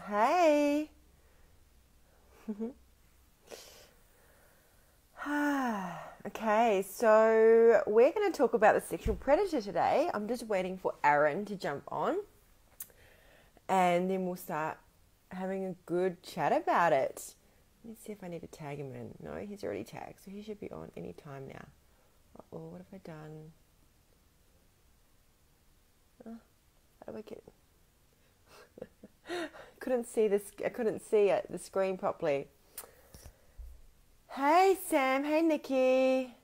Hey. Okay, so we're going to talk about the sexual predator today. I'm just waiting for Aaron to jump on, and then we'll start having a good chat about it. Let me see if I need to tag him in. No, he's already tagged, so he should be on any time now. Uh-oh, what have I done? How do I get... couldn't see this. I couldn't see the screen properly. Hey Sam, hey Nikki.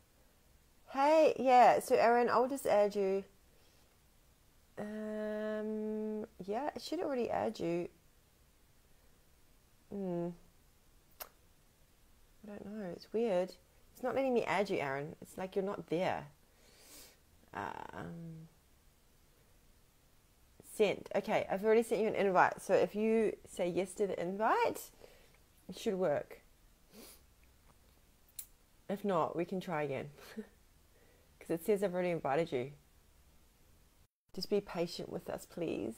Hey, yeah, so Aaron, I'll just add you. Yeah, it should already add you. I don't know, it's weird. It's not letting me add you, Aaron. It's like you're not there. Sent. Okay, I've already sent you an invite. So if you say yes to the invite, it should work. If not, we can try again. Because it says I've already invited you. Just be patient with us, please.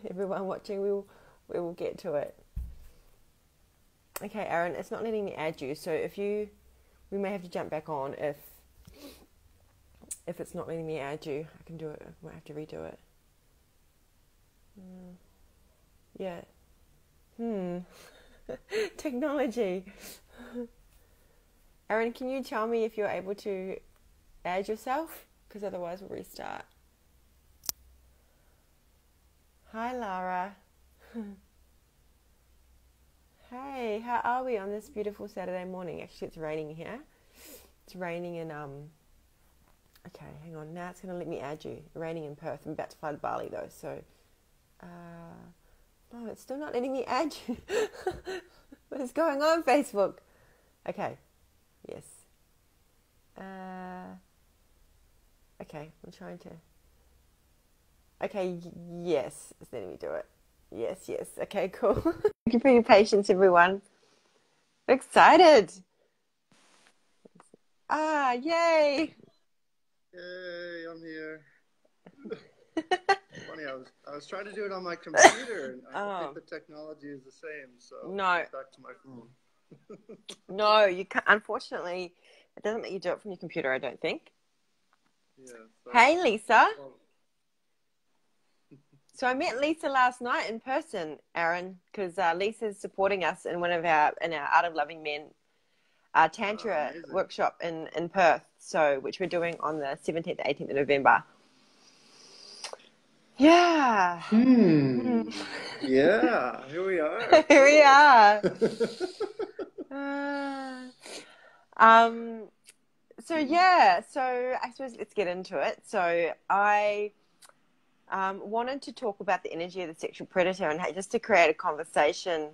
Everyone watching, we will get to it. Okay, Aaron, it's not letting me add you. So we may have to jump back on if it's not letting me add you. I can do it. I might have to redo it. Yeah. Technology. Aaron, can you tell me if you're able to add yourself? Because otherwise we'll restart. Hi, Lara. Hey, how are we on this beautiful Saturday morning? Actually, it's raining here. It's raining in, okay, hang on. Now it's going to let me add you. Raining in Perth. I'm about to fly to Bali, though, so... no, it's still not letting me add you. What is going on, Facebook? Okay. Yes. Okay, I'm trying to... Okay, yes, it's letting me do it. Yes. Okay, cool. Thank you for your patience, everyone. Excited. Yay. Yay, I'm here. Funny, I was trying to do it on my computer, and I don't think the technology is the same, so no. back to my phone. No, you can't. Unfortunately, it doesn't let you do it from your computer, I don't think. Yeah. So, hey, Lisa. So I met Lisa last night in person, Aaron, because Lisa's supporting us in in our Art of Loving Men Tantra workshop in Perth, which we're doing on the 17th to 18th of November. Yeah. Yeah, here we are. Here we are. So I suppose let's get into it. So I wanted to talk about the energy of the sexual predator and just to create a conversation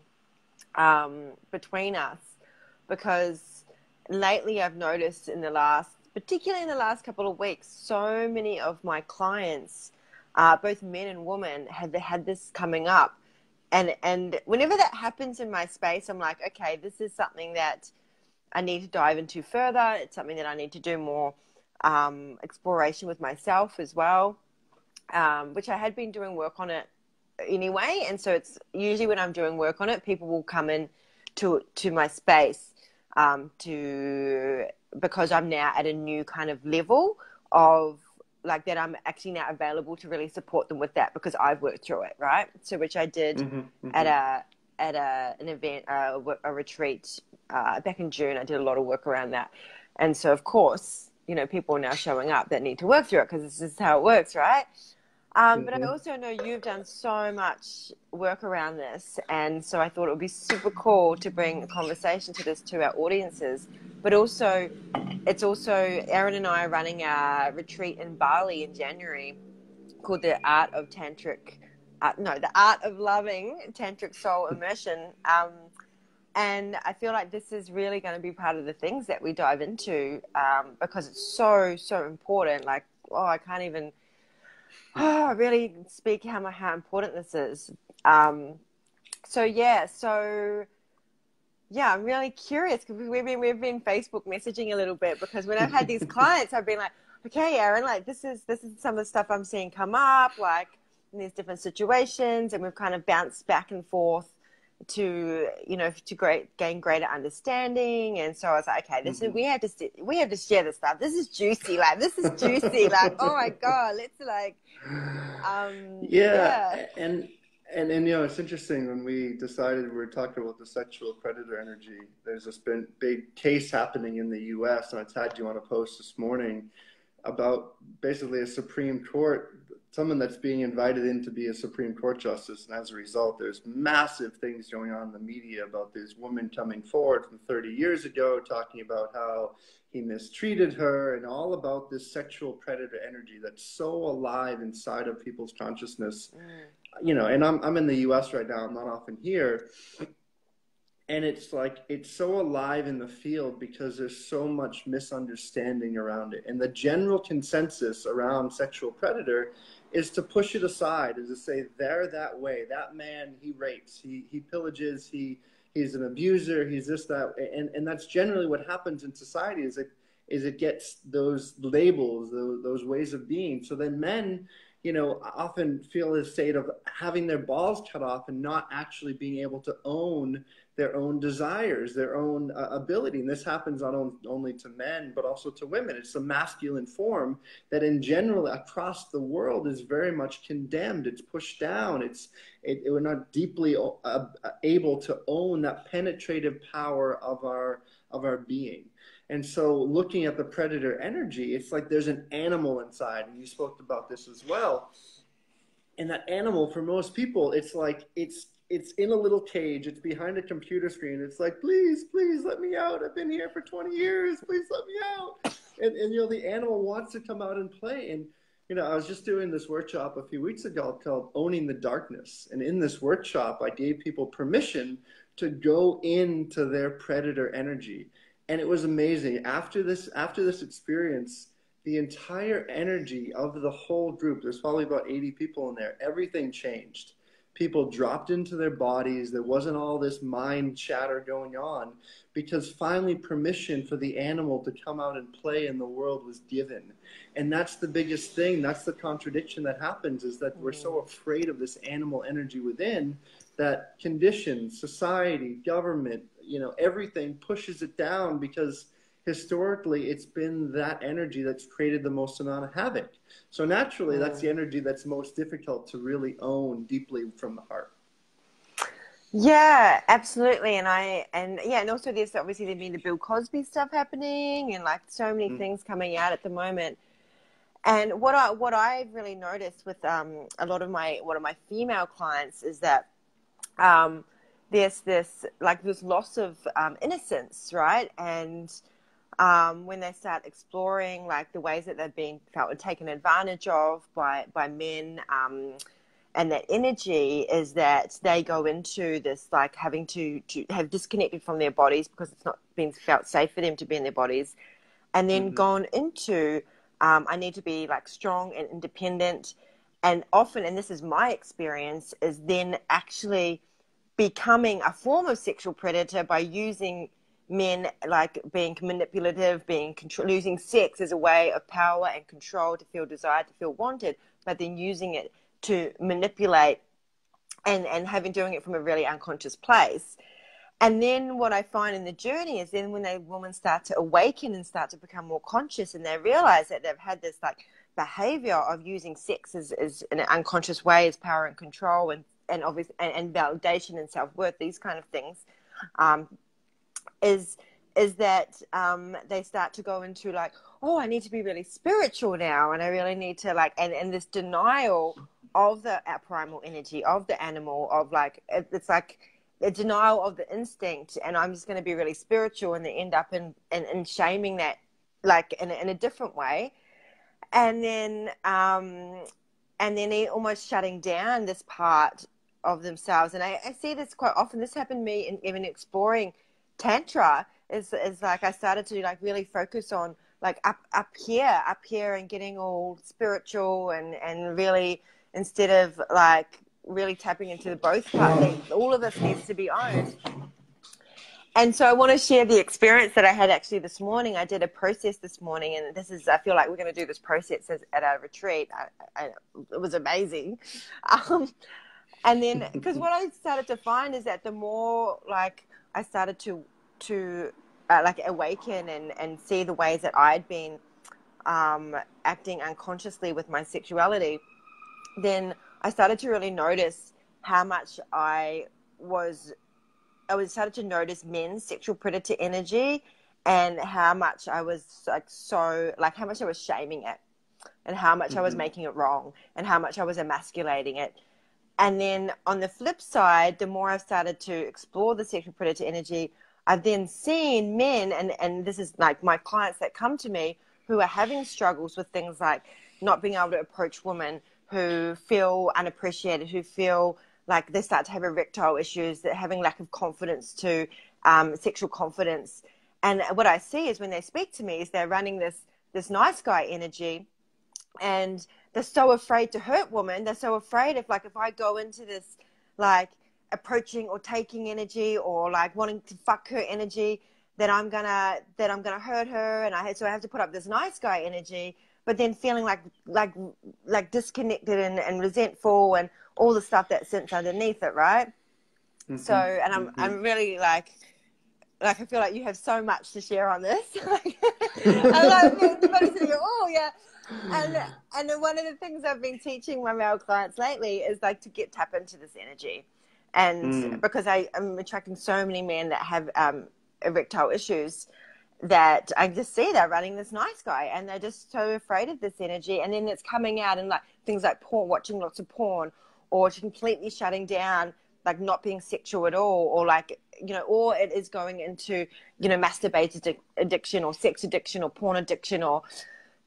between us, because lately I've noticed particularly in the last couple of weeks, so many of my clients, both men and women, have had this coming up. And whenever that happens in my space, I'm like, okay, this is something that I need to dive into further. It's something that I need to do more exploration with myself as well, which I had been doing work on it anyway. And so it's usually when I'm doing work on it, people will come in to my space because I'm now at a new kind of level of like that. I'm actually now available to really support them with that because I've worked through it, right? So which I did at an event, a retreat back in June. I did a lot of work around that, and so of course, people are now showing up that need to work through it because this is how it works, right? But I also know you've done so much work around this, and so I thought it would be super cool to bring a conversation to this to our audiences. But also, it's also Aaron and I are running a retreat in Bali in January called the Art of Loving Tantric Soul Immersion. And I feel like this is really going to be part of the things that we dive into because it's so, so important. Like, I can't even really speak how important this is. I'm really curious because we've been Facebook messaging a little bit, because when I've had these clients, I've been like, okay, Aaron, like this is some of the stuff I'm seeing come up. Like, in these different situations, and we've kind of bounced back and forth to, you know, to gain greater understanding. And so I was like, okay, this is, we have to share this stuff. This is juicy. Like, this is juicy. Like, oh my God, let's like, yeah. And you know, it's interesting when we decided we were talking about the sexual predator energy. There's this big case happening in the U.S. and I tagged you on a post this morning about basically a Supreme Court, someone that's being invited in to be a Supreme Court justice. And as a result, there's massive things going on in the media about this woman coming forward from 30 years ago, talking about how he mistreated her and all about this sexual predator energy that's so alive inside of people's consciousness. You know, and I'm in the US right now, I'm not often here. And it's like, it's so alive in the field because there's so much misunderstanding around it. And the general consensus around sexual predator is to push it aside, is to say, they're that way. That man, he rapes, he pillages, he's an abuser, he's this, that. And that's generally what happens in society is it gets those labels, those ways of being. So then men, you know, often feel this state of having their balls cut off and not actually being able to own their own desires, their own ability. And this happens not only to men, but also to women. It's a masculine form that in general across the world is very much condemned. It's pushed down. We're not deeply able to own that penetrative power of our being. And so looking at the predator energy, it's like there's an animal inside, and you spoke about this as well. And that animal, for most people, it's like it's in a little cage. It's behind a computer screen. It's like, please, please let me out. I've been here for 20 years. Please let me out. And you know, the animal wants to come out and play. And, you know, I was just doing this workshop a few weeks ago called Owning the Darkness. And in this workshop, I gave people permission to go into their predator energy. And it was amazing. After this experience, the entire energy of the whole group, there's probably about 80 people in there, everything changed. People dropped into their bodies. There wasn't all this mind chatter going on because finally permission for the animal to come out and play in the world was given. And that's the biggest thing. That's the contradiction that happens, is that we're so afraid of this animal energy within that conditions, society, government, you know, everything pushes it down because historically it's been that energy that's created the most amount of havoc. So naturally, that's the energy that's most difficult to really own deeply from the heart. Yeah, absolutely. And also there's obviously been the Bill Cosby stuff happening and like so many things coming out at the moment. And what I've really noticed with a lot of my female clients is that there's this loss of innocence, right? And when they start exploring like the ways that they've been felt taken advantage of by men, and that energy is that they go into this like having to have disconnected from their bodies because it's not been felt safe for them to be in their bodies, and then gone into I need to be like strong and independent, and often, and this is my experience, is then actually becoming a form of sexual predator by using men, like being manipulative, using sex as a way of power and control to feel desired, to feel wanted, but then using it to manipulate and doing it from a really unconscious place. And then what I find in the journey is then when women start to awaken and start to become more conscious, and they realize that they've had this like behavior of using sex as in an unconscious way as power and control and obvious and validation and self-worth, these kind of things, is that they start to go into like, oh, I need to be really spiritual now, and I really need to like, and this denial of the primal energy of the animal, of like, it's like a denial of the instinct, and I'm just going to be really spiritual, and they end up in shaming that like in a different way, and then almost shutting down this part of themselves. And I see this quite often. This happened to me in even exploring Tantra, is like I started to like really focus on like up here and getting all spiritual and really, instead of like really tapping into the both parts, all of this needs to be owned. And so I want to share the experience that I had actually this morning. I did a process this morning, and this is, I feel like we're going to do this process at our retreat. It was amazing. Um, and then, because what I started to find is that the more like I started to like awaken and see the ways that I'd been acting unconsciously with my sexuality, then I started to really notice how much I started to notice men's sexual predator energy, and how much I was how much I was shaming it, and how much I was making it wrong, and how much I was emasculating it. And then on the flip side, the more I've started to explore the sexual predator energy, I've then seen men, and this is like my clients that come to me who are having struggles with things like not being able to approach women, who feel unappreciated, who feel like they start to have erectile issues, that having lack of confidence to sexual confidence. And what I see is when they speak to me is they're running this nice guy energy, and they're so afraid to hurt women. They're so afraid if I go into this like approaching or taking energy, or like wanting to fuck her energy, that I'm gonna hurt her, and so I have to put up this nice guy energy, but then feeling like disconnected and resentful and all the stuff that sits underneath it, right? So, and I'm really like I feel like you have so much to share on this. I'm like, oh yeah. And then one of the things I've been teaching my male clients lately is like to tap into this energy, and because I'm attracting so many men that have erectile issues, that I just see they're running this nice guy, and they're just so afraid of this energy, and then it's coming out in like things like porn, watching lots of porn, or completely shutting down, like not being sexual at all, or like, you know, or it is going into, you know, masturbation addiction or sex addiction or porn addiction or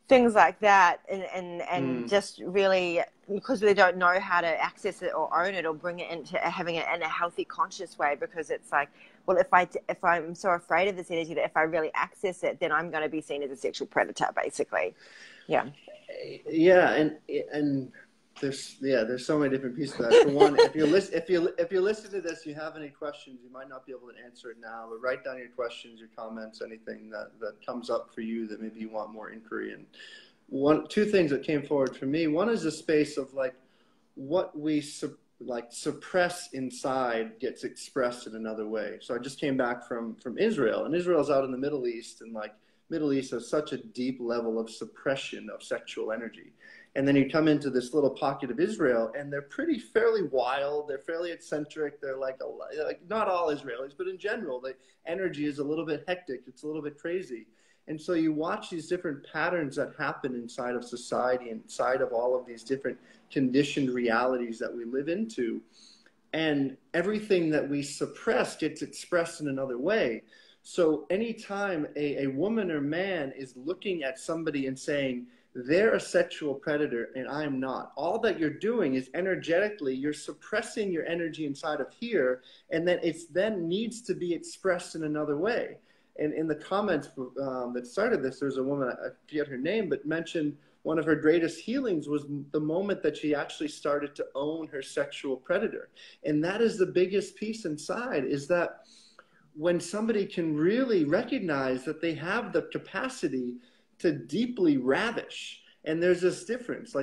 things like that, and just really, because they don't know how to access it or own it or bring it into having it in a healthy, conscious way, because it's like, well, if I'm so afraid of this energy that if I really access it, then I'm going to be seen as a sexual predator, basically. Yeah. Yeah, and there's so many different pieces to that. For one, if you listen to this, you have any questions, you might not be able to answer it now, but write down your questions, your comments, anything that comes up for you that maybe you want more inquiry in. Two things that came forward for me. One is the space of like what we suppress inside gets expressed in another way. So I just came back from Israel, and Israel's out in the Middle East, and like Middle East has such a deep level of suppression of sexual energy. And then you come into this little pocket of Israel, and they're fairly wild. They're fairly eccentric. They're like not all Israelis, but in general, the energy is a little bit hectic. It's a little bit crazy. And so you watch these different patterns that happen inside of society, inside of all of these different conditioned realities that we live into. And everything that we suppress gets expressed in another way. So anytime a woman or man is looking at somebody and saying, they're a sexual predator and I'm not, all that you're doing is energetically, you're suppressing your energy inside of here, and then then needs to be expressed in another way. And in the comments that started this, there's a woman, I forget her name, but mentioned one of her greatest healings was the moment that she actually started to own her sexual predator. And that is the biggest piece inside, is that when somebody can really recognize that they have the capacity to deeply ravish. And there's this difference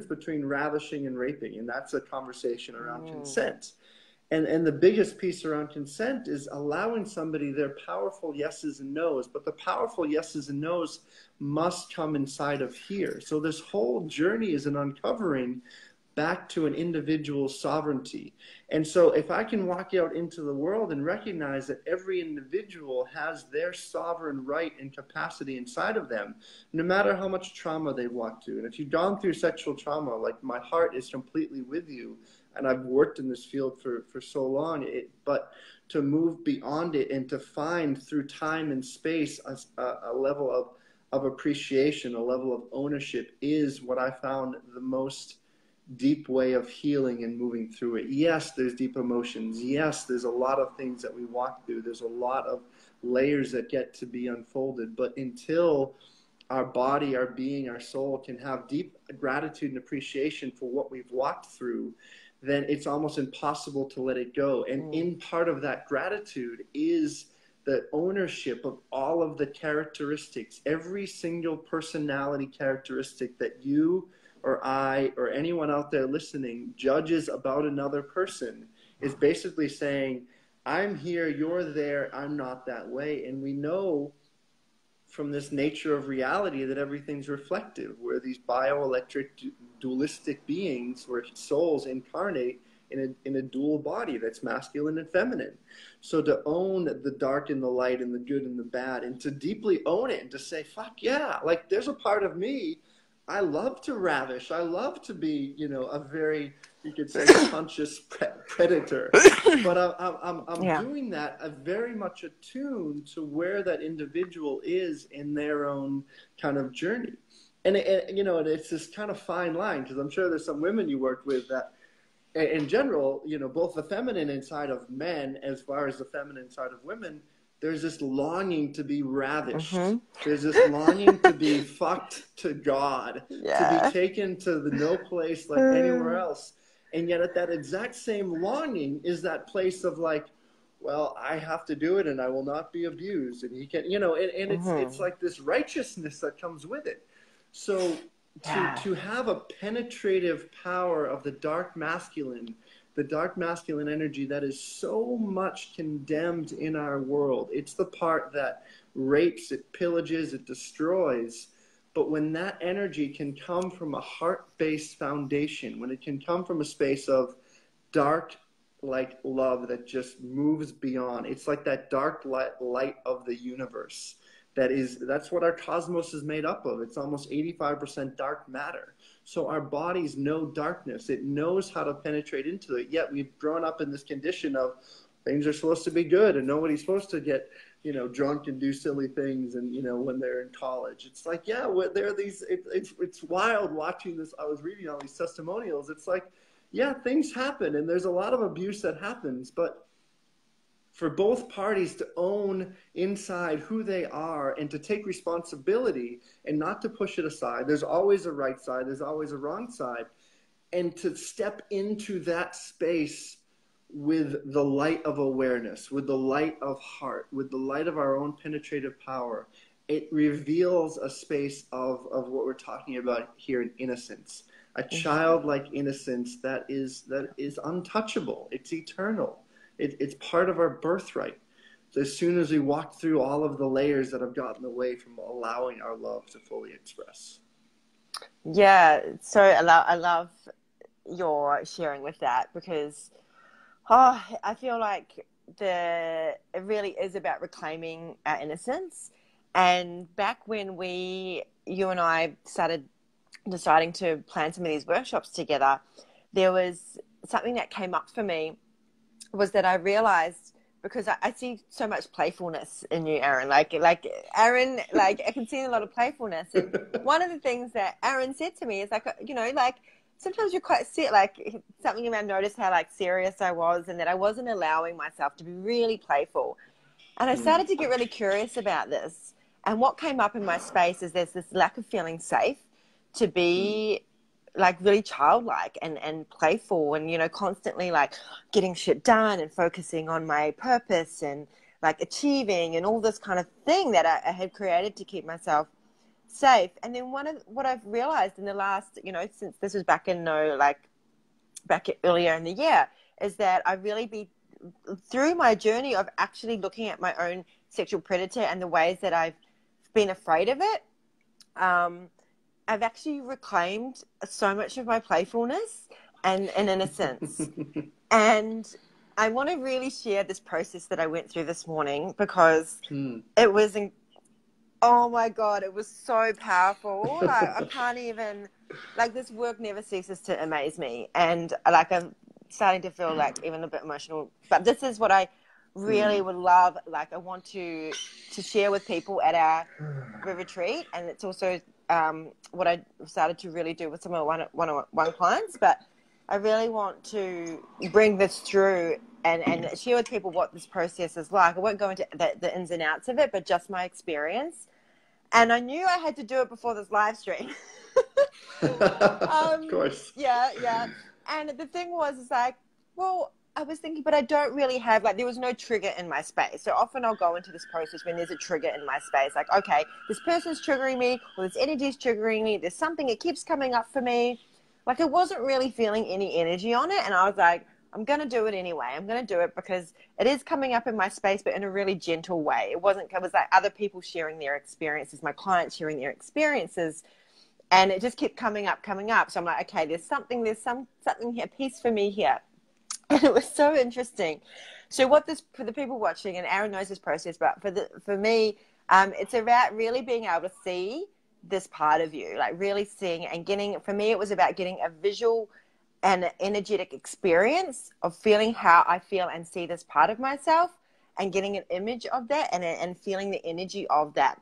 between ravishing and raping. And that's a conversation around consent. And the biggest piece around consent is allowing somebody their powerful yeses and nos, but the powerful yeses and nos must come inside of here. So this whole journey is an uncovering back to an individual's sovereignty. And so if I can walk out into the world and recognize that every individual has their sovereign right and capacity inside of them, no matter how much trauma they've walked through. And if you've gone through sexual trauma, like, my heart is completely with you. And I've worked in this field for so long, but to move beyond it and to find through time and space a level of appreciation, a level of ownership, is what I found the most deep way of healing and moving through it. Yes, there's deep emotions. Yes, there's a lot of things that we walk through. There's a lot of layers that get to be unfolded. But until our body, our being, our soul can have deep gratitude and appreciation for what we've walked through, then it's almost impossible to let it go. And in part of that gratitude is the ownership of all of the characteristics, every single personality characteristic that you or I or anyone out there listening judges about another person, is basically saying, I'm here, you're there, I'm not that way. And we know from this nature of reality that everything's reflective. We're these bioelectric dualistic beings, where souls incarnate in a dual body that's masculine and feminine. So to own the dark and the light and the good and the bad, and to deeply own it and to say, fuck yeah, like there's a part of me, I love to ravish, I love to be, you know, a very, you could say, conscious predator. But I'm doing that very much attuned to where that individual is in their own kind of journey. And you know, it's this kind of fine line, because I'm sure there's some women you worked with that, in general, you know, both the feminine inside of men as far as the feminine side of women, there's this longing to be ravished. There's this longing to be fucked to God, to be taken to the no place like anywhere else. And yet at that exact same longing is that place of like, well, I have to do it and I will not be abused. And he can, you know, and it's like this righteousness that comes with it. So to have a penetrative power of the dark masculine energy that is so much condemned in our world. It's the part that rapes, it pillages, it destroys. But when that energy can come from a heart-based foundation, when it can come from a space of dark, like love that just moves beyond, it's like that dark light of the universe. That's what our cosmos is made up of. It's almost 85% dark matter. So our bodies know darkness. It knows how to penetrate into it. Yet we've grown up in this condition of things are supposed to be good and nobody's supposed to get, you know, drunk and do silly things. And, you know, when they're in college, it's like, yeah, there are these, it's wild watching this. I was reading all these testimonials. It's like, yeah, things happen and there's a lot of abuse that happens, but for both parties to own inside who they are and to take responsibility and not to push it aside. There's always a right side. There's always a wrong side. And to step into that space with the light of awareness, with the light of heart, with the light of our own penetrative power, it reveals a space of what we're talking about here in innocence. A childlike innocence that is untouchable. It's eternal. It's part of our birthright. So as soon as we walk through all of the layers that have gotten away from allowing our love to fully express. Yeah, so I love your sharing with that, because I feel like it really is about reclaiming our innocence. And back when you and I started deciding to plan some of these workshops together, there was something that came up for me, was that I realized, because I see so much playfulness in you, Aaron. Like Aaron, like I can see a lot of playfulness. And one of the things that Aaron said to me is like, you know, like sometimes you're quite like something about noticed how like serious I was, and that I wasn't allowing myself to be really playful. And I started to get really curious about this. And what came up in my space is there's this lack of feeling safe to be like really childlike and playful, and, you know, constantly like getting shit done and focusing on my purpose and like achieving and all this kind of thing that I had created to keep myself safe. And then what I've realized in the last, you know, since this was back earlier in the year, is that I really through my journey of actually looking at my own sexual predator and the ways that I've been afraid of it, I've actually reclaimed so much of my playfulness and innocence. And I want to really share this process that I went through this morning, because it was, oh my God, it was so powerful. Like, I can't even, like, this work never ceases to amaze me. And like, I'm starting to feel like even a bit emotional, but this is what I really would love. Like, I want to share with people at our retreat. And it's also what I started to really do with some of my one-on-one clients, but I really want to bring this through and share with people what this process is like. I won't go into the ins and outs of it, but just my experience. And I knew I had to do it before this live stream. Of course. Yeah. And the thing was, it's like, well, I was thinking, but I don't really have, like, there was no trigger in my space. So often I'll go into this process when there's a trigger in my space. Like, okay, this person's triggering me, or this energy's triggering me. There's something that keeps coming up for me. Like, I wasn't really feeling any energy on it. And I was like, I'm going to do it anyway. I'm going to do it because it is coming up in my space, but in a really gentle way. It was like other people sharing their experiences, my clients sharing their experiences. And it just kept coming up, coming up. So I'm like, okay, there's something here, a piece for me here. And it was so interesting. So what this, for the people watching, and Aaron knows this process, but for me, it's about really being able to see this part of you, like really seeing and getting, for me, it was about getting a visual and energetic experience of feeling how I feel and see this part of myself, and getting an image of that, and feeling the energy of that,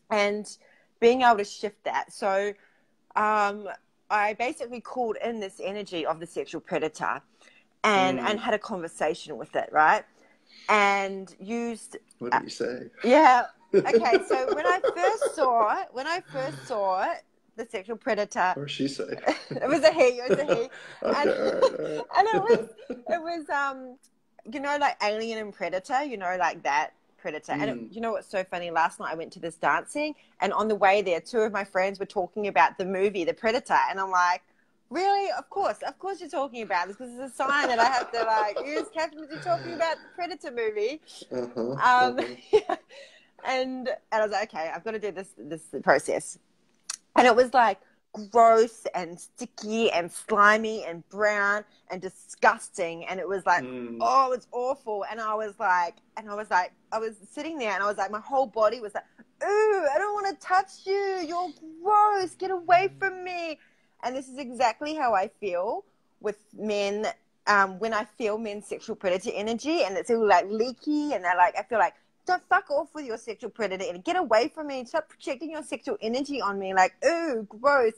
and being able to shift that. So I basically called in this energy of the sexual predator, and had a conversation with it, right? And used... What did you say? Yeah. Okay, so when I first saw the sexual predator... Or she say. It was a he. Okay, And, all right. and it was you know, like Alien and Predator, you know, like that Predator. And you know what's so funny? Last night I went to this dancing, and on the way there, two of my friends were talking about the movie, The Predator. And I'm like, really? Of course you're talking about this, because it's a sign that I have to, like, yes, Captain, you're talking about the Predator movie. Yeah. And I was like, okay, I've got to do this process. And it was like gross and sticky and slimy and brown and disgusting. And it was like, oh, it's awful. And I was sitting there, and I was like, my whole body was like, ooh, I don't want to touch you. You're gross. Get away from me. And this is exactly how I feel with men, when I feel men's sexual predator energy, and it's all like leaky, and they're like, I feel like, don't fuck off with your sexual predator and get away from me. Stop projecting your sexual energy on me. Like, ooh, gross.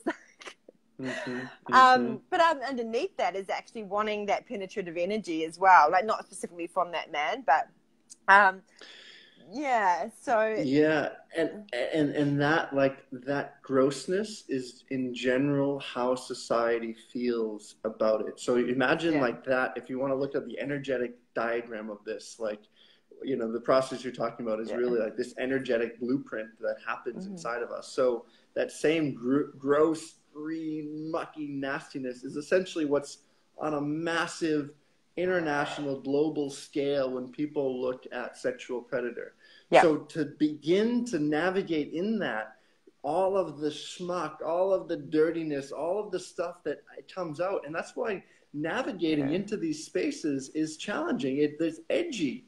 But underneath that is actually wanting that penetrative energy as well. Like, not specifically from that man, but yeah. So yeah, and that, like, that grossness is in general how society feels about it. So imagine like that. If you want to look at the energetic diagram of this, like, you know, the process you're talking about is really like this energetic blueprint that happens inside of us. So that same gross, green, mucky nastiness is essentially what's on a massive international global scale when people look at sexual predator. So to begin to navigate in that, all of the schmuck, all of the dirtiness, all of the stuff that comes out, and that's why navigating into these spaces is challenging. It's edgy.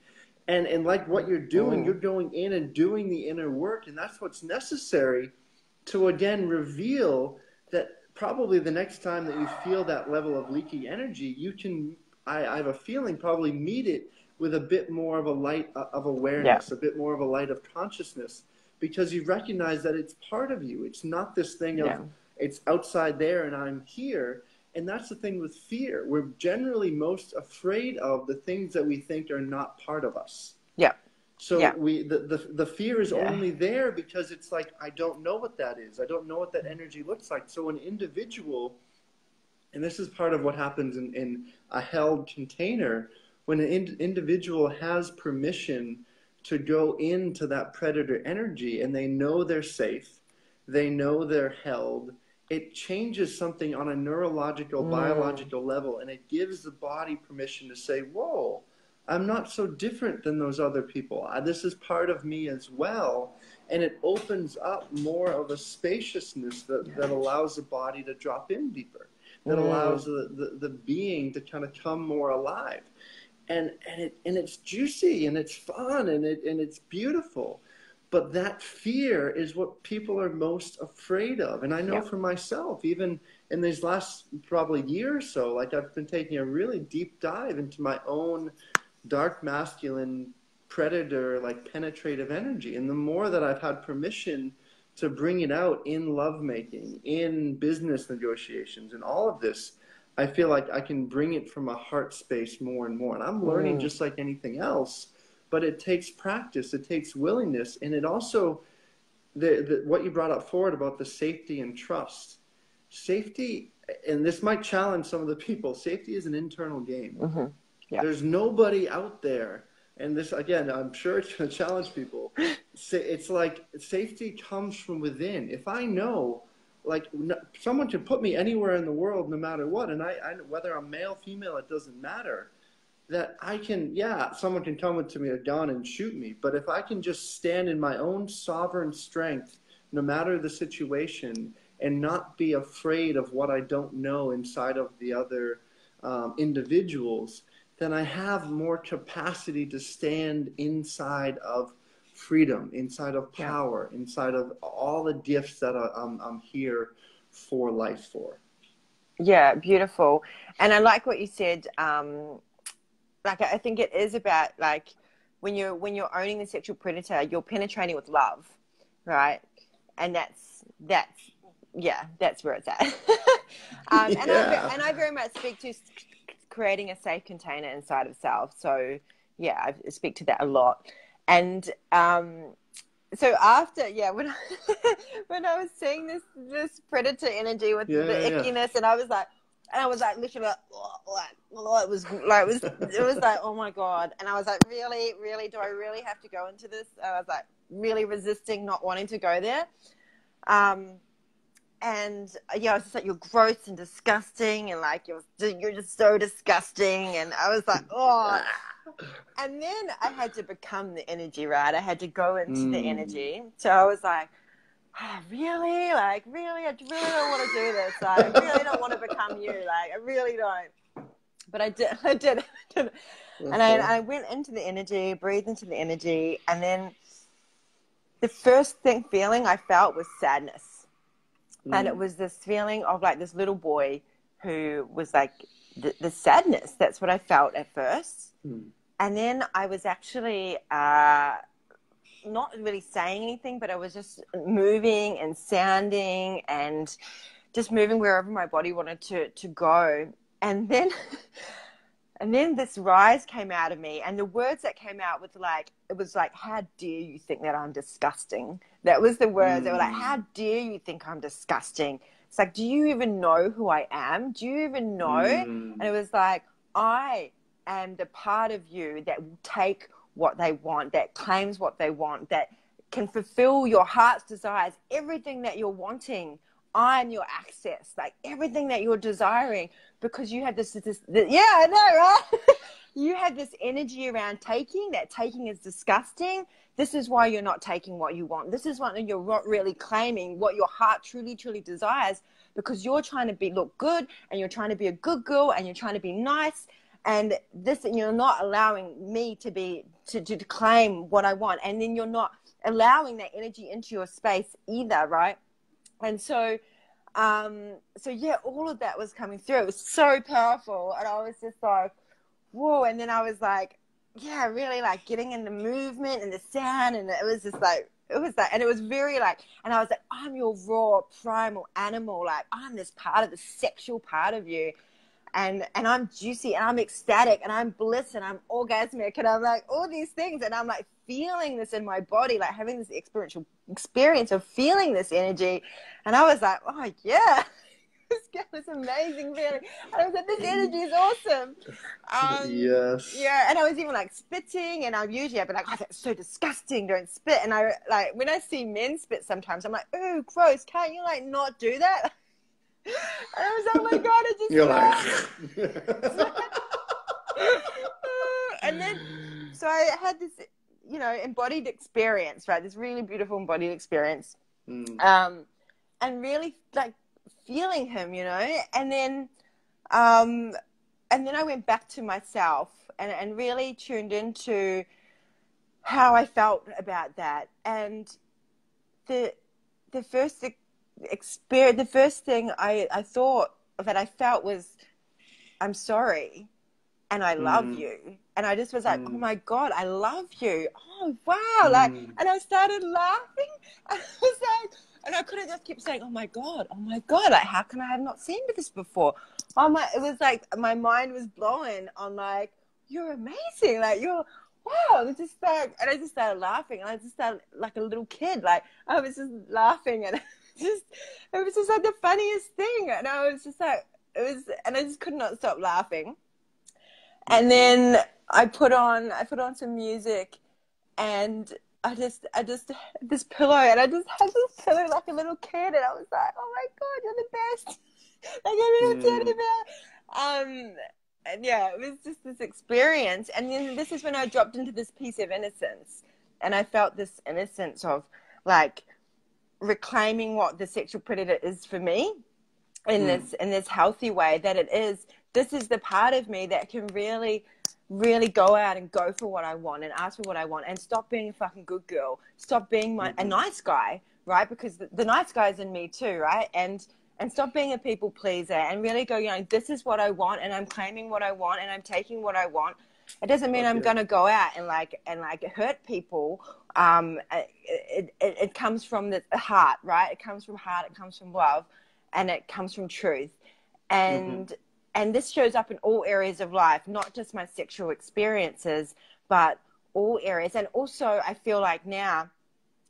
And like what you're doing, you're going in and doing the inner work, and that's what's necessary to, again, reveal that probably the next time that you feel that level of leaky energy, you can, I have a feeling, probably meet it with a bit more of a light of awareness, a bit more of a light of consciousness, because you recognize that it's part of you. It's not this thing of it's outside there and I'm here. And that's the thing with fear. We're generally most afraid of the things that we think are not part of us. So the fear is only there because it's like, I don't know what that is. I don't know what that energy looks like. So an individual, and this is part of what happens in a held container, when an individual has permission to go into that predator energy and they know they're safe, they know they're held, it changes something on a neurological, biological level, and it gives the body permission to say, whoa, I'm not so different than those other people. This is part of me as well. And it opens up more of a spaciousness that allows the body to drop in deeper, that allows the being to kind of come more alive. And it's juicy and it's fun and it's beautiful. But that fear is what people are most afraid of. And I know for myself, even in these last probably year or so, like I've been taking a really deep dive into my own dark masculine predator, like penetrative energy. And the more that I've had permission to bring it out in lovemaking, in business negotiations, and all of this, I feel like I can bring it from a heart space more and more. And I'm learning just like anything else. But it takes practice, it takes willingness, and it also, what you brought up forward about the safety and trust. Safety, and this might challenge some of the people, safety is an internal game. Yeah. There's nobody out there. And this, again, I'm sure it's going to challenge people. It's like safety comes from within. If I know, like, someone can put me anywhere in the world, no matter what, and whether I'm male, female, it doesn't matter. That I can, yeah, someone can come to me at dawn and shoot me, but if I can just stand in my own sovereign strength, no matter the situation, and not be afraid of what I don't know inside of the other individuals, then I have more capacity to stand inside of freedom, inside of Yeah. power, inside of all the gifts that I'm here for life for. Yeah, beautiful. And I like what you said. Like, I think it is about, like, when you're owning the sexual predator, you're penetrating with love, right? And that's where it's at. Yeah. And I very much speak to creating a safe container inside of self. So yeah, I speak to that a lot. And so after, yeah, when when I was seeing this predator energy with the ickiness, and I was like literally like, it was like, oh my God. And I was like, really, do I really have to go into this? I was like really resisting, not wanting to go there. And yeah, I was just like, you're gross and disgusting, and like you're just so disgusting. And I was like, oh. And then I had to become the energy, right? I had to go into the energy. So I was like, oh, really? Like, really? I really don't want to do this. Like, I really don't want to become you. Like, I really don't. But I did. And I went into the energy, breathed into the energy, and then the first feeling I felt was sadness. And it was this feeling of like this little boy who was like the sadness. That's what I felt at first. And then I was actually not really saying anything, but I was just moving and sounding and just moving wherever my body wanted to go. And then this rise came out of me, and the words that came out was like, it was like, how dare you think that I'm disgusting? That was the words. They were like, how dare you think I'm disgusting? It's like, do you even know who I am? Do you even know? And it was like, I am the part of you that will take what they want, that claims what they want, that can fulfill your heart's desires, everything that you're wanting. I'm your access, like everything that you're desiring, because you have this yeah, I know, right? You have this energy around taking, that taking is disgusting. This is why you're not taking what you want. This is why you're not really claiming what your heart truly, truly desires, because you're trying to look good, and you're trying to be a good girl, and you're trying to be nice. And you're not allowing me to claim what I want. And then you're not allowing that energy into your space either, right? And so yeah, all of that was coming through. It was so powerful. And I was just like, whoa. And then I was like, yeah, really like getting in the movement and the sound. And it was just like, and it was very like, and I was like, I'm your raw primal animal. Like, I'm this part of the sexual part of you. And I'm juicy, and I'm ecstatic, and I'm bliss, and I'm orgasmic, and I'm like all these things, and I'm like feeling this in my body, like having this experiential experience of feeling this energy. And I was like, oh yeah, this amazing feeling. And I was like, this energy is awesome. Yes. Yeah, and I was even like spitting, and I'd be like, oh, that's so disgusting, don't spit. And I like, when I see men spit sometimes, I'm like, oh, gross, can't you like not do that? And I was like, oh my God, I just You're like and then so I had this, embodied experience, right? This really beautiful embodied experience. And really like feeling him, and then I went back to myself and really tuned into how I felt about that. And the first experience, the first thing I thought that I felt was, I'm sorry, and I love you. And I just was like, oh my God, I love you. Oh wow. Like, and I started laughing. I was like, and I could have just kept saying, oh my God, like, how can I have not seen this before? It was like my mind was blowing on like, you're amazing, like you're wow. It's just like, and I just started laughing, and I just started like a little kid, like I was just laughing, and it was just like the funniest thing. And I was just like, and I just could not stop laughing. And then I put on some music, and I just had this pillow, and I just had this pillow like a little kid, and I was like, oh my God, you're the best. Like a little teddy bear. And yeah, it was just this experience. And then this is when I dropped into this piece of innocence, and I felt this innocence of like reclaiming what the sexual predator is for me in this healthy way, that this is the part of me that can really go out and go for what I want and ask for what I want, and stop being a fucking good girl, stop being a nice guy, right? Because the nice guy's in me too, right? And stop being a people pleaser, and really go, this is what I want, and I'm claiming what I want, and I'm taking what I want. It doesn't mean I'm going to go out and hurt people. It comes from the heart, right? It comes from heart, it comes from love, and it comes from truth. And this shows up in all areas of life, not just my sexual experiences, but all areas. And also I feel like now,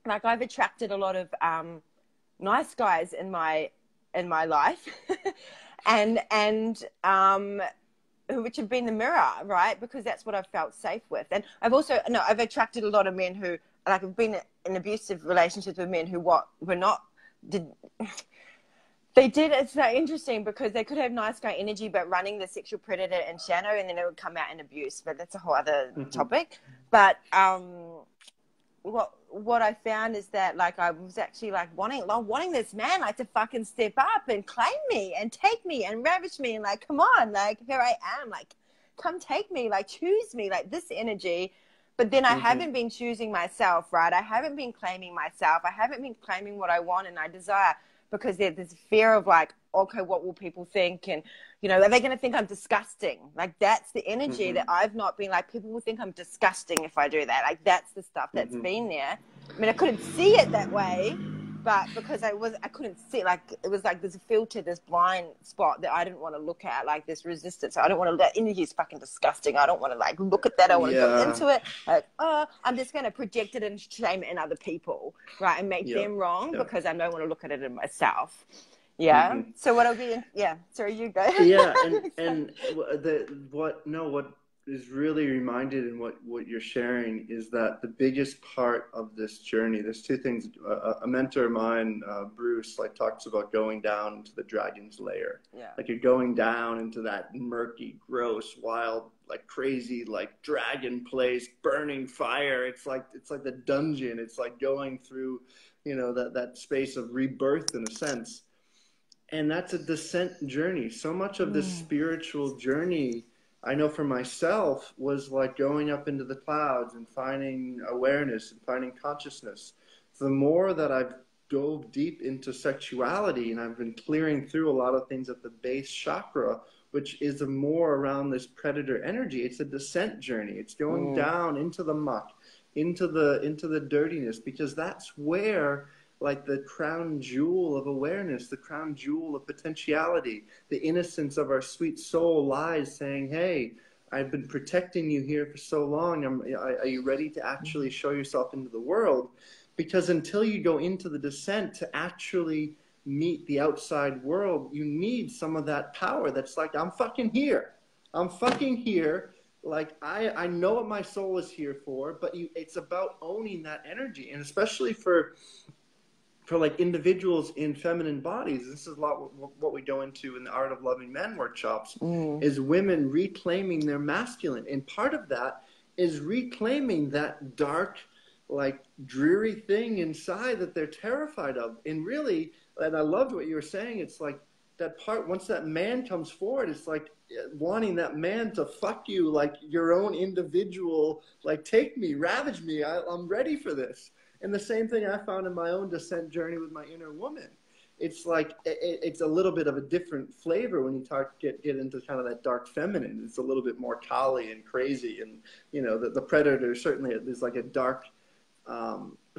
like I've attracted a lot of nice guys in my life, which have been the mirror, right? Because that's what I've felt safe with. And I've attracted a lot of men who, like, I've been in abusive relationships with men who it's so interesting, because they could have nice guy energy, but running the sexual predator in shadow, and then it would come out in abuse. But that's a whole other topic. But what I found is that, like, I was actually like wanting this man like to fucking step up and claim me and take me and ravage me, and like, come on, like, here I am, like, come take me, like, choose me, like, this energy. But then I haven't been choosing myself, right? I haven't been claiming myself. I haven't been claiming what I want and I desire, because there's this fear of like, okay, what will people think? And, are they going to think I'm disgusting? Like, that's the energy that I've not been like, people will think I'm disgusting if I do that. Like, that's the stuff that's been there. I mean, I couldn't see it that way, but because I couldn't see, like, it was like this filter, this blind spot that I didn't want to look at, like this resistance. I don't want to, that energy is fucking disgusting. I don't want to like look at that. I want to go into it. Like, I'm just going to project it and shame it in other people, right? And make them wrong because I don't want to look at it in myself. Yeah. So what sorry, you go. and what is really reminded in what you're sharing is that the biggest part of this journey, there's two things. A mentor of mine, Bruce, like, talks about going down into the dragon's lair. Yeah. Like, you're going down into that murky, gross, wild, like, crazy, like, dragon place, burning fire. It's like the dungeon. It's like going through, that space of rebirth in a sense. And that's a descent journey. So much of this spiritual journey, I know for myself, was like going up into the clouds and finding awareness and finding consciousness. The more that I've dove deep into sexuality, and I've been clearing through a lot of things at the base chakra, which is more around this predator energy. It's a descent journey. It's going down into the muck, into the dirtiness, because that's where, like, the crown jewel of awareness, the crown jewel of potentiality, the innocence of our sweet soul lies, saying, hey, I've been protecting you here for so long. Are you ready to actually show yourself into the world? Because until you go into the descent to actually meet the outside world, you need some of that power that's like, I'm fucking here. I'm fucking here. Like, I know what my soul is here for, but it's about owning that energy. And especially for like individuals in feminine bodies, this is a lot what we go into in the Art of Loving Men workshops, is women reclaiming their masculine. And part of that is reclaiming that dark, like, dreary thing inside that they're terrified of. And really, and I loved what you were saying, it's like that part, once that man comes forward, it's like wanting that man to fuck you like your own individual, like, take me, ravage me, I'm ready for this. And the same thing I found in my own descent journey with my inner woman. It's like, it's a little bit of a different flavor when you get into kind of that dark feminine. It's a little bit more Kali and crazy. And, the predator certainly is like a dark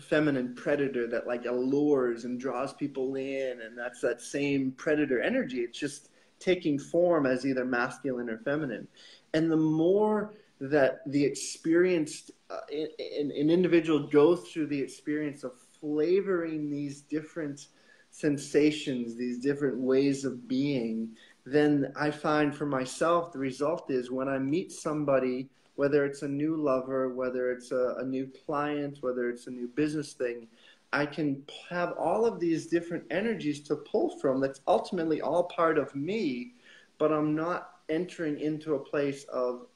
feminine predator that, like, allures and draws people in. And that's that same predator energy. It's just taking form as either masculine or feminine. And the more that the experienced an individual goes through the experience of flavoring these different sensations, these different ways of being, then I find for myself the result is when I meet somebody, whether it's a new lover, whether it's a new client, whether it's a new business thing, I can have all of these different energies to pull from that's ultimately all part of me, but I'm not entering into a place of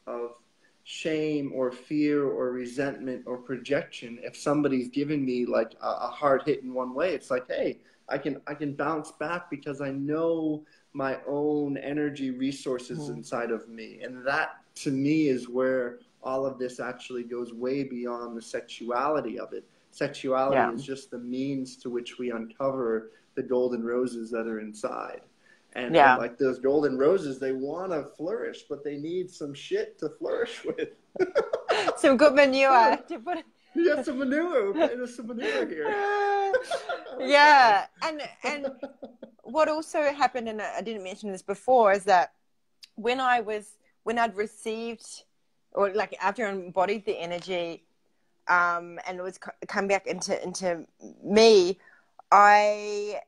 shame or fear or resentment or projection. If somebody's giving me like a hard hit in one way, it's like, hey, I can bounce back because I know my own energy resources Mm. inside of me. And that to me is where all of this actually goes way beyond the sexuality of it. Sexuality Yeah. is just the means to which we uncover the golden roses that are inside. And Yeah. like those golden roses, they want to flourish, but they need some shit to flourish with. Some good manure to put. You got some manure. We're putting some manure here. That's fine. Yeah, and what also happened, and I didn't mention this before, is that when I'd received, or like after I embodied the energy, and it was come back into me, I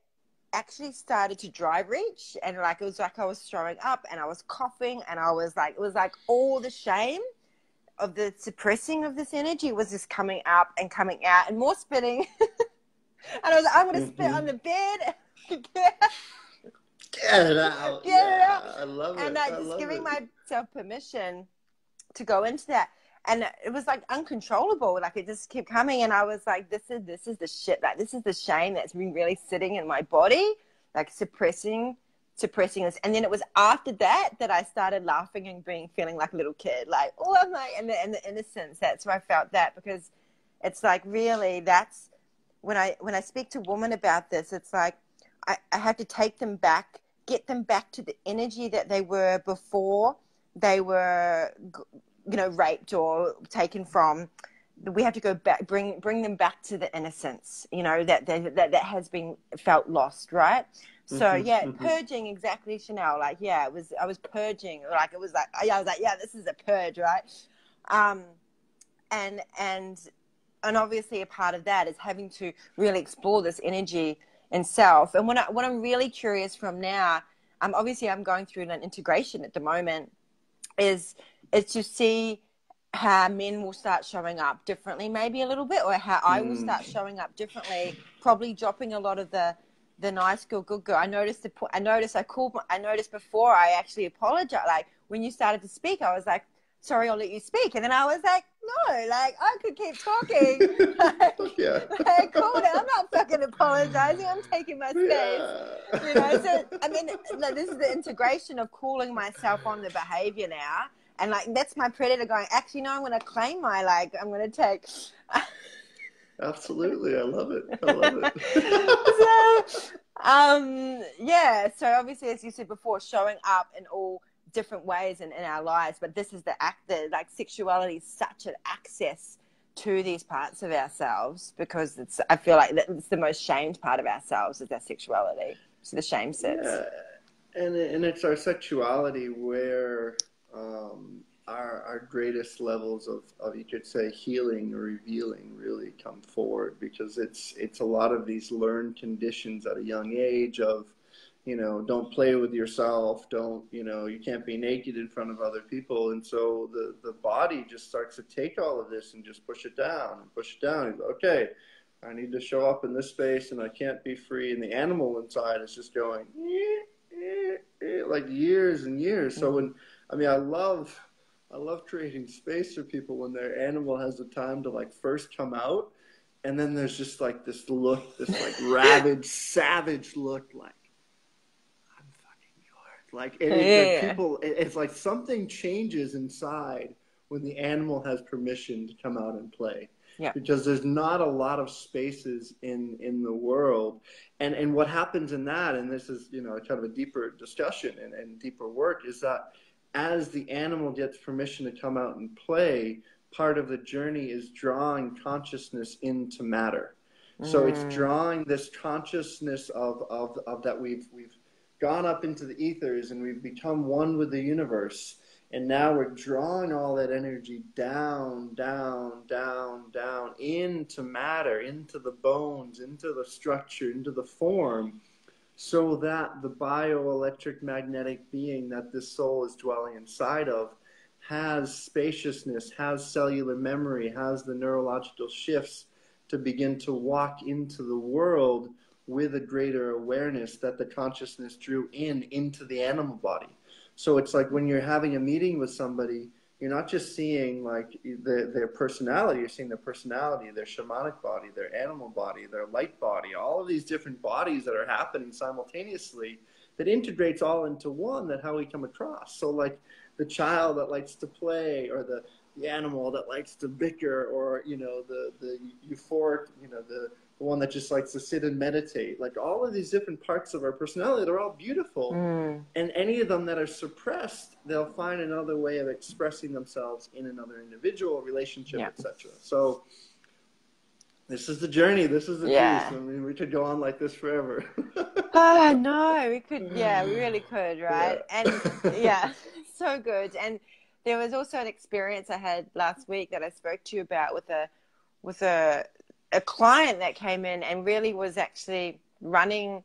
actually started to dry reach, and like it was like I was throwing up and I was coughing, and I was like, it was like all the shame of the suppressing of this energy was just coming up and coming out, and more spitting. And I was like, I'm going to spit on the bed. Get it out. Get it out. Yeah, I love And it. I just love giving it. myself permission to go into that. And it was like uncontrollable. Like it just kept coming. And I was like, this is the shit. Like this is the shame that's been really sitting in my body, like suppressing this. And then it was after that I started laughing and feeling like a little kid. Like, oh, I'm like, and the innocence. That's where I felt that, because it's like, really, that's when I speak to women about this, it's like I have to take them back, get them back to the energy that they were before they were, raped or taken from. We have to go back, bring them back to the innocence, that has been felt lost, right? So Mm-hmm, yeah, mm-hmm. purging, exactly, Chanel. Like, yeah, I was purging. Like it was like, I was like, yeah, this is a purge, right? Um, and obviously a part of that is having to really explore this energy in self. And what I'm really curious from now, obviously I'm going through an integration at the moment, is to see how men will start showing up differently, maybe a little bit, or how I will start showing up differently, probably dropping a lot of the nice girl, good girl. I noticed before I actually apologized. Like when you started to speak, I was like, sorry, I'll let you speak. And then I was like, no, like I could keep talking. Yeah. Like, cool, I'm not fucking apologizing. I'm taking my space. Yeah. So I mean, like, this is the integration of calling myself on the behavior now. And like, that's my predator going, actually, no, I'm going to claim I'm going to take. Absolutely. I love it. I love it. Yeah. So obviously, as you said before, showing up in all different ways in our lives, but this is like sexuality is such an access to these parts of ourselves, because I feel like it's the most shamed part of ourselves is our sexuality. So the shame sits. Yeah. And it's our sexuality where our greatest levels of you could say healing or revealing really come forward, because it's a lot of these learned conditions at a young age of, don't play with yourself, don't, you can't be naked in front of other people. And so the body just starts to take all of this and just push it down and push it down. And go, okay, I need to show up in this space and I can't be free. And the animal inside is just going, like years and years. So I love creating space for people when their animal has the time to like first come out. And then there's just like this look, this like rabid, savage look, like, like it's like something changes inside when the animal has permission to come out and play. Yeah. Because there's not a lot of spaces in the world. And what happens in that, and this is, kind of a deeper discussion and deeper work, is that as the animal gets permission to come out and play, part of the journey is drawing consciousness into matter. So it's drawing this consciousness of that we've gone up into the ethers and we've become one with the universe. And now we're drawing all that energy down, down, down, down into matter, into the bones, into the structure, into the form, so that the bioelectric magnetic being that this soul is dwelling inside of has spaciousness, has cellular memory, has the neurological shifts to begin to walk into the world with a greater awareness that the consciousness drew into the animal body. So it's like when you're having a meeting with somebody, you're not just seeing like their personality, you're seeing their personality, their shamanic body, their animal body, their light body, all of these different bodies that are happening simultaneously that integrates all into one, that how we come across. So like the child that likes to play, or the animal that likes to bicker, or, you know, the euphoric, you know, the one that just likes to sit and meditate. Like all of these different parts of our personality, they're all beautiful. And any of them that are suppressed, they'll find another way of expressing themselves in another individual relationship, Yeah. etc. So this is the journey. This is the Yeah. juice. I mean, we could go on like this forever. Oh, no, we could, yeah, we really could, right? And Yeah. yeah, so good. And there was also an experience I had last week that I spoke to you about with a client that came in and really was actually running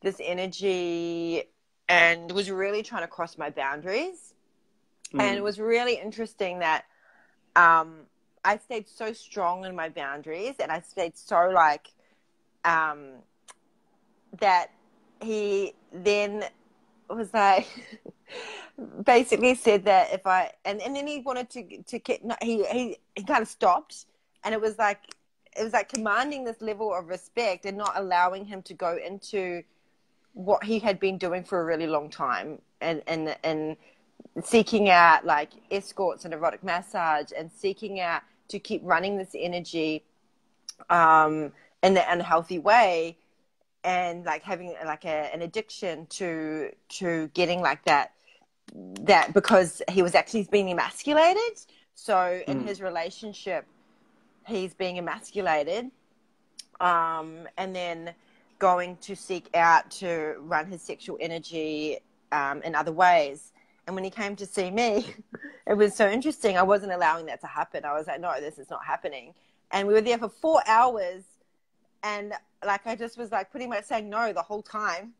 this energy and was really trying to cross my boundaries. And it was really interesting that I stayed so strong in my boundaries, and I stayed so like that he then was like basically said that if I and then he wanted to get no, he kind of stopped, and it was like commanding this level of respect and not allowing him to go into what he had been doing for a really long time, and seeking out like escorts and erotic massage, and seeking out to keep running this energy in the unhealthy way, and like having like an addiction to getting like that because he was actually being emasculated. So in his relationship, he's being emasculated, and then going to seek out to run his sexual energy in other ways. And when he came to see me, it was so interesting. I wasn't allowing that to happen. I was like, no, this is not happening. And we were there for 4 hours, and like I just was like pretty much saying no the whole time.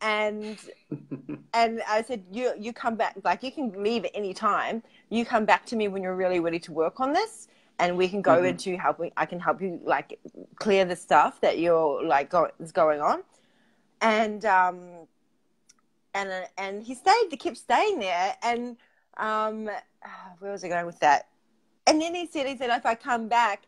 And I said, you come back, like you can leave at any time. You come back to me when you're really ready to work on this, and we can go into helping. I can help you like clear the stuff that you're like is going on. And he stayed. He kept staying there. And where was I going with that? And then he said, if I come back,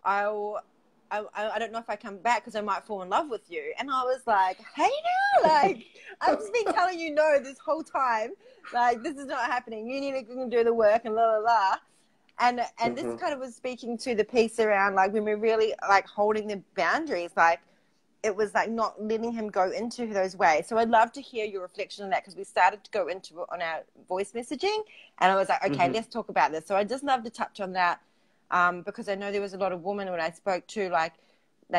I don't know if I come back because I might fall in love with you. And I was like, hey now, like, I've just been telling you no this whole time. Like, this is not happening. You need to do the work and la, la, la. And this kind of was speaking to the piece around, like, when we're really, like, holding the boundaries, like, it was, like, not letting him go into those ways. So I'd love to hear your reflection on that, because we started to go into it on our voice messaging. And I was like, okay, let's talk about this. So I'd just love to touch on that. Because I know there was a lot of women when I spoke to, like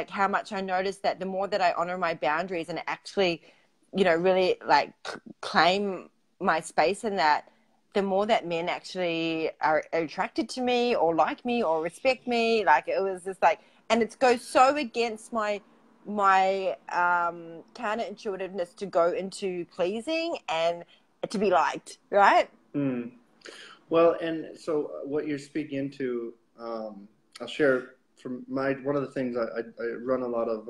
how much I noticed that the more that I honor my boundaries and actually, you know, really like claim my space in that, the more that men actually are attracted to me or like me or respect me. Like it was just like, and it goes so against my counterintuitiveness to go into pleasing and to be liked, right? Well, and so what you're speaking into, I'll share from one of the things I run a lot of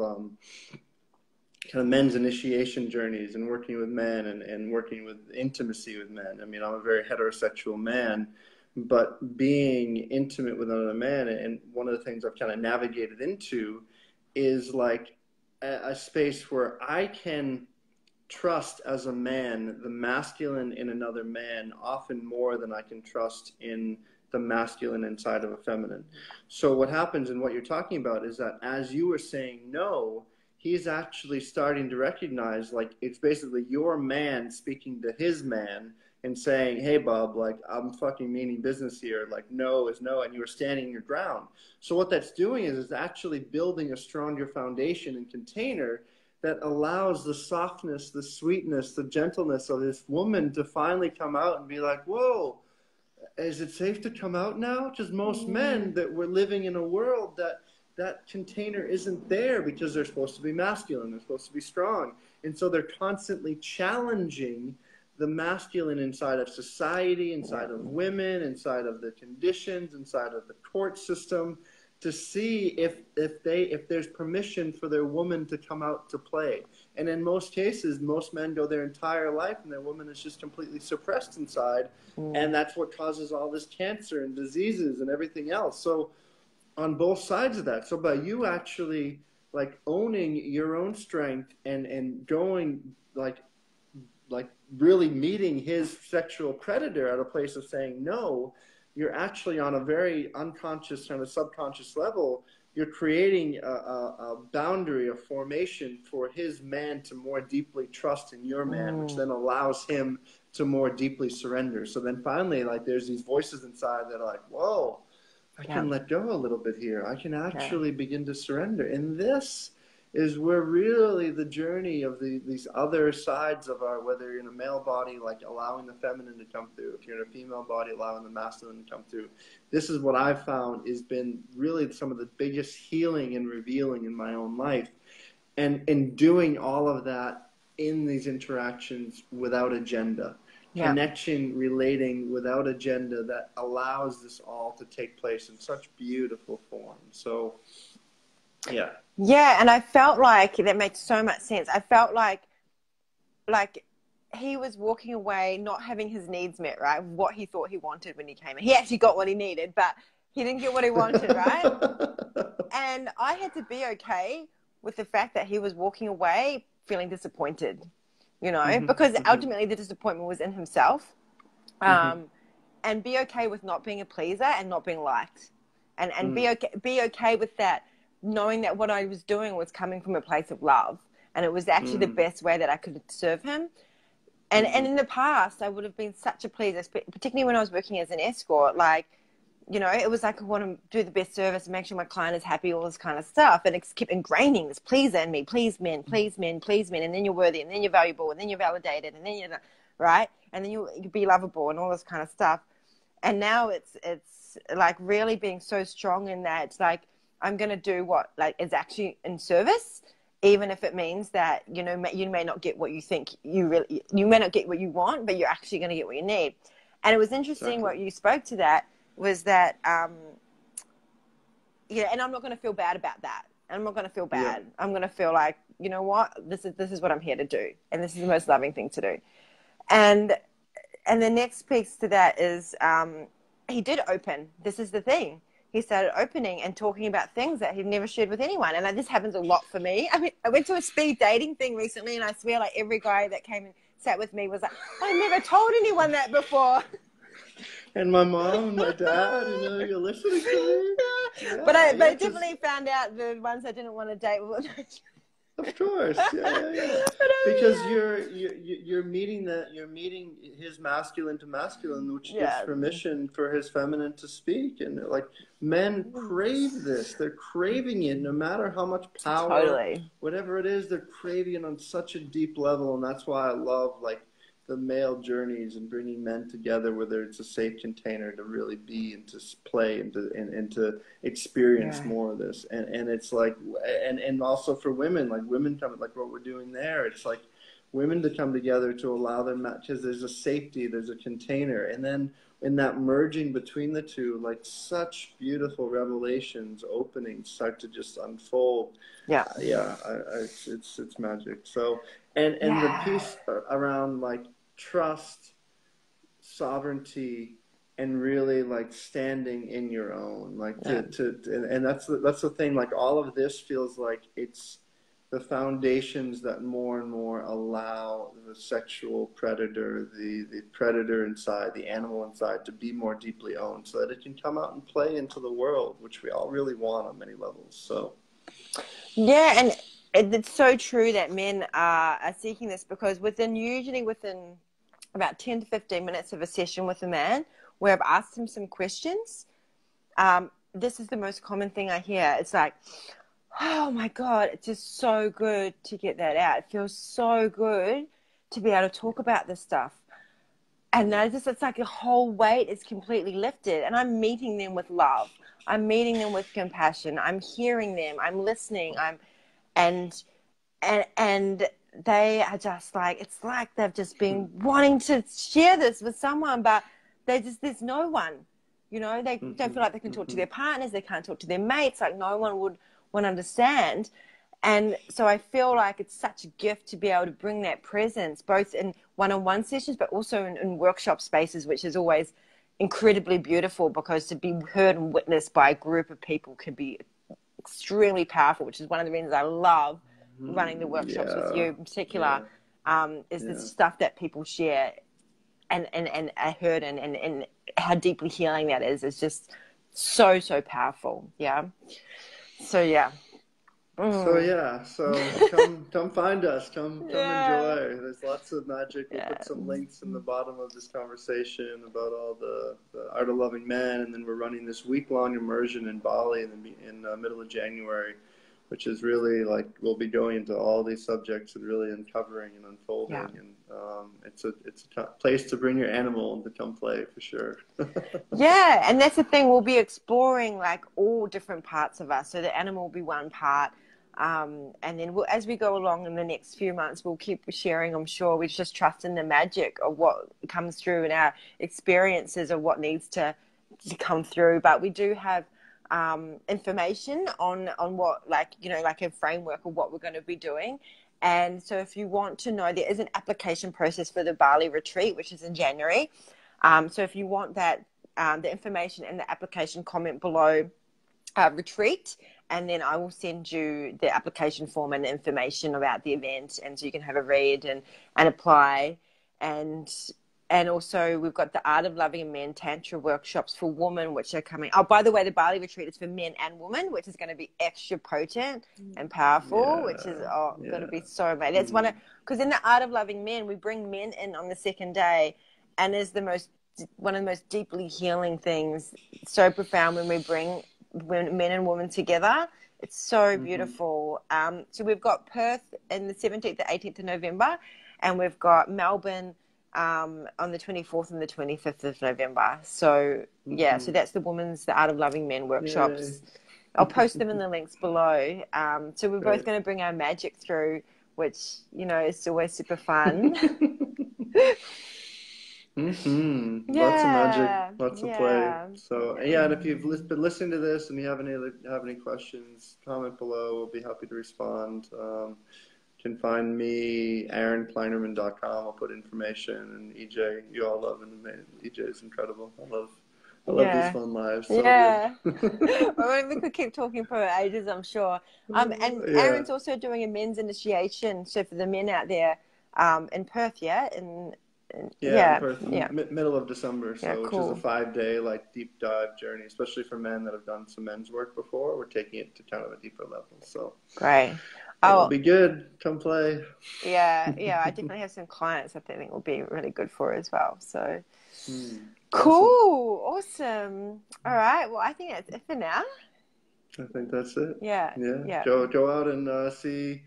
kind of men's initiation journeys and working with men and working with intimacy with men. I mean, I'm a very heterosexual man, but being intimate with another man, and one of the things I've kind of navigated into is like a space where I can trust as a man the masculine in another man often more than I can trust in the masculine inside of a feminine. So what happens, and what you're talking about, is that as you were saying no, he's actually starting to recognize, like, it's basically your man speaking to his man and saying, hey Bob, like, I'm fucking meaning business here, like no is no, and you were standing your ground. So what that's doing is actually building a stronger foundation and container that allows the softness, the sweetness, the gentleness of this woman to finally come out and be like, whoa, is it safe to come out now? Because most men, that we're living in a world that container isn't there, because they're supposed to be masculine, they're supposed to be strong. And so they're constantly challenging the masculine inside of society, inside of women, inside of the conditions, inside of the court system, to see if there's permission for their woman to come out to play. And in most cases, most men go their entire life and their woman is just completely suppressed inside. And that's what causes all this cancer and diseases and everything else. So on both sides of that. So by you actually like owning your own strength and going like really meeting his sexual predator at a place of saying no, you're actually on a very unconscious kind of subconscious level, you're creating a boundary, a formation for his man to more deeply trust in your man, which then allows him to more deeply surrender. So then finally, like there's these voices inside that are like, whoa, I can let go a little bit here. I can actually begin to surrender. And this is where really the journey of these other sides of our, whether you're in a male body, like allowing the feminine to come through, if you're in a female body, allowing the masculine to come through. This is what I've found has been really some of the biggest healing and revealing in my own life. And doing all of that in these interactions without agenda. Connection, relating without agenda, that allows this all to take place in such beautiful form. So, yeah. Yeah, and I felt like that makes so much sense. I felt like he was walking away not having his needs met, right? What he thought he wanted when he came in. He actually got what he needed, but he didn't get what he wanted, right? And I had to be okay with the fact that he was walking away feeling disappointed, you know, because ultimately the disappointment was in himself. And be okay with not being a pleaser and not being liked. And be okay with that, knowing that what I was doing was coming from a place of love, and it was actually the best way that I could serve him. And in the past, I would have been such a pleaser, particularly when I was working as an escort. Like, you know, it was like I want to do the best service and make sure my client is happy, all this kind of stuff. And it kept ingraining this pleaser in me, please men, please men, please men. And then you're worthy, and then you're valuable, and then you're validated, and then you're, right? And then you be lovable and all this kind of stuff. And now it's like really being so strong in that, it's like, I'm going to do what like is actually in service, even if it means that, you know, you may not get what you think you may not get what you want, but you're actually going to get what you need. And it was interesting what you spoke to that was that, yeah, and I'm not going to feel bad about that. I'm not going to feel bad. Yeah. I'm going to feel like, you know what, this is what I'm here to do. And this is the most loving thing to do. And the next piece to that is, he did open. This is the thing. He started opening and talking about things that he'd never shared with anyone. And this happens a lot for me. I mean, I went to a speed dating thing recently, and I swear like every guy that came and sat with me was like, I never told anyone that before. And my mom and my dad, you know, you're listening to me. Yeah, but I definitely found out the ones I didn't want to date were Of course, yeah. Because you're meeting his masculine to masculine, which gives permission for his feminine to speak. And like men crave this; they're craving it, no matter how much power, whatever it is, they're craving it on such a deep level. And that's why I love like the male journeys and bringing men together, whether it's a safe container to really be and to play and to experience more of this. And it's like, and also for women, like women come, like what we're doing there, it's like women to come together to allow them, because there's a safety, there's a container. And then in that merging between the two, like such beautiful revelations, openings start to just unfold. It's magic. So, and the piece around like trust, sovereignty, and really like standing in your own, like and that's the thing. Like all of this feels like it's the foundations that more and more allow the sexual predator, the predator inside, the animal inside, to be more deeply owned, so that it can come out and play into the world, which we all really want on many levels. So, yeah, and it's so true that men are seeking this, because usually within about 10 to 15 minutes of a session with a man where I've asked him some questions, this is the most common thing I hear. It's like, oh my God, it's just so good to get that out. It feels so good to be able to talk about this stuff. And it's like a whole weight is completely lifted, and I'm meeting them with love. I'm meeting them with compassion. I'm hearing them. I'm listening. And they are just like, it's like they've just been wanting to share this with someone, but there's no one, you know, they don't feel like they can talk to their partners, they can't talk to their mates, like no one would understand. And so I feel like it's such a gift to be able to bring that presence, both in one-on-one sessions, but also in workshop spaces, which is always incredibly beautiful, because to be heard and witnessed by a group of people can be extremely powerful, which is one of the reasons I love running the workshops with you in particular, is the stuff that people share and I heard and how deeply healing that is just so powerful. So come find us, come enjoy. There's lots of magic. We'll put some links in the bottom of this conversation about all the Art of Loving Men, and then we're running this week-long immersion in Bali in the middle of January, which is really like, we'll be going into all these subjects and really uncovering and unfolding. And it's a place to bring your animal and to come play for sure. And that's the thing. We'll be exploring like all different parts of us. So the animal will be one part. And then as we go along in the next few months, we'll keep sharing, I'm sure. We just trust in the magic of what comes through in our experiences of what needs to come through. But we do have information on what, like, you know, like a framework of what we're going to be doing. And so if you want to know, there is an application process for the Bali retreat, which is in January. So if you want that, the information and the application, comment below retreat, and then I will send you the application form and the information about the event, and so you can have a read and apply. And also we've got the Art of Loving Men Tantra workshops for women, which are coming. Oh, by the way, the Bali retreat is for men and women, which is going to be extra potent and powerful, which is going to be so amazing. That's because in the Art of Loving Men, we bring men in on the second day, and is one of the most deeply healing things, so profound when we bring men and women together. It's so beautiful. So we've got Perth in the 17th to 18th of November, and we've got Melbourne on the 24th and the 25th of November. So so that's the Art of Loving Men workshops. Yay. I'll post them in the links below. So we're both going to bring our magic through, which, you know, is always super fun. Lots of magic, lots of play. So and if you've been listening to this and you have any questions, comment below. We'll be happy to respond. You can find me, AaronPleinerman.com. I'll put information, and EJ, you all love him. EJ is incredible. I love these fun lives. So well, we could keep talking for ages, I'm sure. And Aaron's also doing a men's initiation. So for the men out there, in Perth, in Perth, middle of December. So which is a 5-day like deep dive journey, especially for men that have done some men's work before. We're taking it to kind of a deeper level. So great. It'll be good. Come play. I definitely have some clients that I think will be really good for as well. So cool, awesome. All right. Well, I think that's it for now. I think that's it. Yeah. Go out and see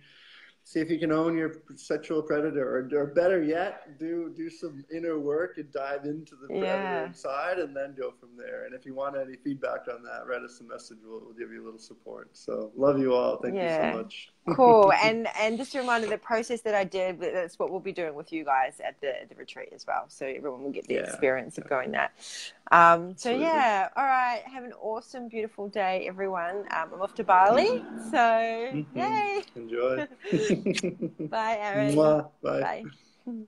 if you can own your sexual predator, or better yet, do some inner work and dive into the predator inside, and then go from there. And if you want any feedback on that, write us a message. We'll give you a little support. So love you all. Thank you so much. Cool. And just a reminder, the process that I did, that's what we'll be doing with you guys at the retreat as well. So everyone will get the experience of going that. All right. Have an awesome, beautiful day, everyone. I'm off to Bali. So yay. Enjoy. Bye, Aaron. Mwah. Bye. Bye.